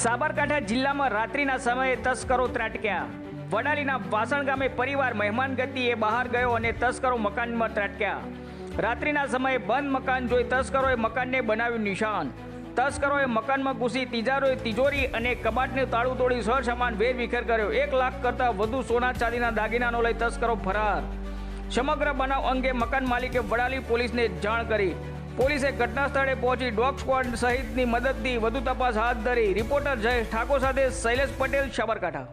સાબરકાંઠા જિલ્લામાં રાત્રિના સમયે તસ્કરો ત્રાટક્યા। વડાલીના વાસણ ગામે પરિવાર મહેમાન ગતિએ બહાર ગયો અને તસ્કરો મકાનમાં ત્રાટક્યા। રાત્રિના સમયે બંધ મકાન જોઈ તસ્કરોએ મકાનને બનાવ્યું નિશાન। તસ્કરોએ મકાનમાં ઘૂસી તિજોરી અને કબાટને તાળું તોડી સરસામાન વેરવિખેર કર્યો। 1 લાખ કરતાં વધુ સોના ચાંદીના દાગીનાનો લઈ તસ્કરો ફરાર। સમગ્ર બનાવ અંગે મકાન માલિકે વડાલી પોલીસને જાણ કરી। પોલીસે ઘટના સ્થળે પહોંચી ડોગ સ્ક્વોડ સહિતની મદદથી વધુ તપાસ હાથ ધરી। રિપોર્ટર જયેશ ઠાકોર સાથે શૈલેષ પટેલ, સાબરકાંઠા।